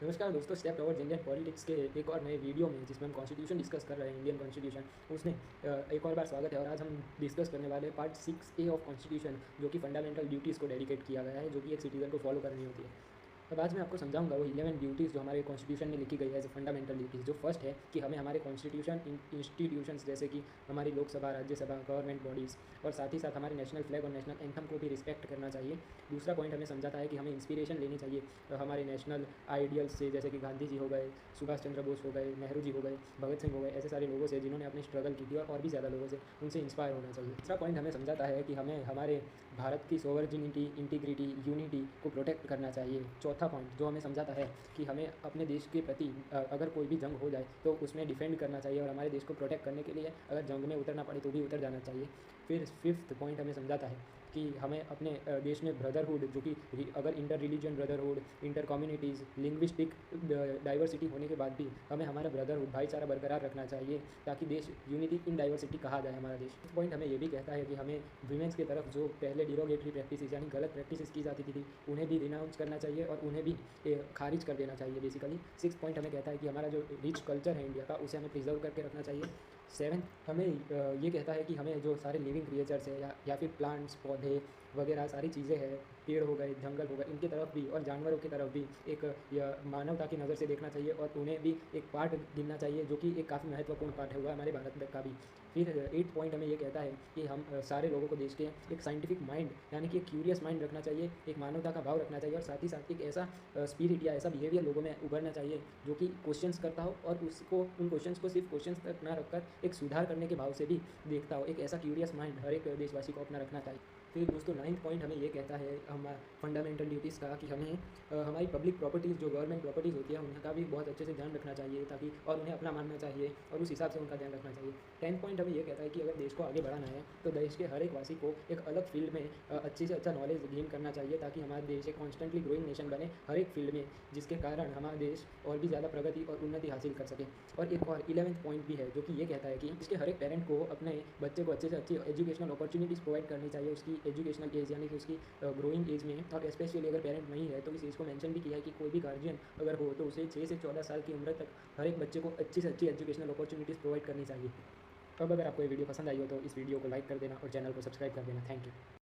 नमस्कार दोस्तों, step towards Indian politics के एक और नए वीडियो में जिसमें हम कॉन्स्टिट्यूशन डिस्कस कर रहे हैं, इंडियन कॉन्स्टिट्यूशन, उसमें एक और बार स्वागत है। और आज हम डिस्कस करने वाले पार्ट 6A ऑफ कॉन्स्टिट्यूशन, जो कि फंडामेंटल ड्यूटीज़ को डेडिकेट किया गया है, जो कि एक सिटीजन को फॉलो करनी होती है। अब आज मैं आपको समझाऊंगा वो 11 ड्यूटीज़ जो हमारे कॉन्स्टिट्यूशन में लिखी गई है एज ए फंडामेंटल ड्यूटीज़। जो फर्स्ट है कि हमें हमारे कॉन्स्टिट्यूशन इंस्टीट्यूशंस जैसे कि हमारी लोकसभा, राज्यसभा, गवर्नमेंट बॉडीज़ और साथ ही साथ हमारे नेशनल फ्लैग और नेशनल एंथम को भी रिस्पेक्ट करना चाहिए। दूसरा पॉइंट हमें समझाता है कि हमें इंस्पिरेशन लेनी चाहिए हमारे नेशनल आइडियल्स से, जैसे कि गांधी जी हो गए, सुभाष चंद्र बोस हो गए, नेहरू जी हो गए, भगत सिंह हो गए, ऐसे सारे लोगों से जिन्होंने अपनी स्ट्रगल की थी और भी ज़्यादा लोगों से, उनसे इंस्पायर होना चाहिए। तीसरा पॉइंट हमें समझाता है कि हमें हमारे भारत की सोवर्जिनिटी, इंटीग्रिटी, यूनिटी को प्रोटेक्ट करना चाहिए। चौथा पॉइंट जो हमें समझाता है कि हमें अपने देश के प्रति अगर कोई भी जंग हो जाए तो उसमें डिफेंड करना चाहिए और हमारे देश को प्रोटेक्ट करने के लिए अगर जंग में उतरना पड़े तो भी उतर जाना चाहिए। फिर फिफ्थ पॉइंट हमें समझाता है कि हमें अपने देश में ब्रदरहुड, जो कि अगर inter religion brotherhood, inter communities, linguistic diversity होने के बाद भी हमें हमारा ब्रदरहुड, भाईचारा बरकरार रखना चाहिए, ताकि देश यूनिटी इन डाइवर्सिटी कहा जाए हमारा देश। पॉइंट हमें ये भी कहता है कि हमें वीमेंस की तरफ जो पहले डिरोगेटरी प्रैक्टिस यानी गलत प्रैक्टिस की जाती थी उन्हें भी रिनाउंस करना चाहिए और उन्हें भी खारिज कर देना चाहिए बेसिकली। सिक्स पॉइंट हमें कहता है कि हमारा जो रिच कल्चर है इंडिया का, उसे हमें प्रिजर्व करके रखना चाहिए। सेवन हमें ये कहता है कि हमें जो सारे लिविंग क्रिएचर्स है या फिर प्लांट्स, पौधे वगैरह सारी चीज़ें हैं, पेड़ हो गए, जंगल हो गए, इनकी तरफ भी और जानवरों की तरफ भी एक मानवता की नज़र से देखना चाहिए और उन्हें भी एक पार्ट गिनना चाहिए, जो कि एक काफ़ी महत्वपूर्ण पार्ट है हुआ हमारे भारत का भी। फिर एट पॉइंट हमें ये कहता है कि हम सारे लोगों को देश के एक साइंटिफिक माइंड यानी कि एक क्यूरियस माइंड रखना चाहिए, एक मानवता का भाव रखना चाहिए और साथ ही साथ एक ऐसा स्पिरिट या ऐसा बिहेवियर लोगों में उभरना चाहिए जो कि क्वेश्चंस करता हो और उसको उन क्वेश्चंस को सिर्फ क्वेश्चंस तक ना रखकर एक सुधार करने के भाव से भी देखता हो। एक ऐसा क्यूरियस माइंड हर एक देशवासी को अपना रखना चाहिए। फिर दोस्तों नाइन्थ पॉइंट हमें ये कहता है हम फंडामेंटल ड्यूटीज़ का कि हमें हमारी पब्लिक प्रॉपर्टीज़ जो गवर्नमेंट प्रॉपर्टीज़ होती है उनका भी बहुत अच्छे से ध्यान रखना चाहिए, ताकि और उन्हें अपना मानना चाहिए और उस हिसाब से उनका ध्यान रखना चाहिए। 10th पॉइंट हमें ये कहता है कि अगर देश को आगे बढ़ाना है तो देश के हर एक वासी को एक अलग फील्ड में अच्छी से अच्छा नॉलेज गेन करना चाहिए, ताकि हमारा देश एक कॉन्स्टेंटली ग्रोइंग नेशन बने हर एक फील्ड में, जिसके कारण हमारा देश और भी ज़्यादा प्रगति और उन्नति हासिल कर सके। और एक और 11th पॉइंट भी है जो कि ये कहता है कि इसके हर एक पेरेंट को अपने बच्चे को अच्छे से अच्छी एजुकेशनल अपॉर्चुनिटीज़ प्रोवाइड करनी चाहिए उसकी एजुकेशनल एज यानी कि उसकी ग्रोइंग एज में। और स्पेशली अगर पेरेंट नहीं है तो इस एज को मेंशन भी किया है कि कोई भी गार्जियन अगर हो तो उसे 6 से 14 साल की उम्र तक हर एक बच्चे को अच्छी से अच्छी एजुकेशनल अपॉर्चुनिटीज़ प्रोवाइड करनी चाहिए। अब अगर आपको ये वीडियो पसंद आई हो तो इस वीडियो को लाइक कर देना और चैनल को सब्सक्राइब कर देना। Thank you.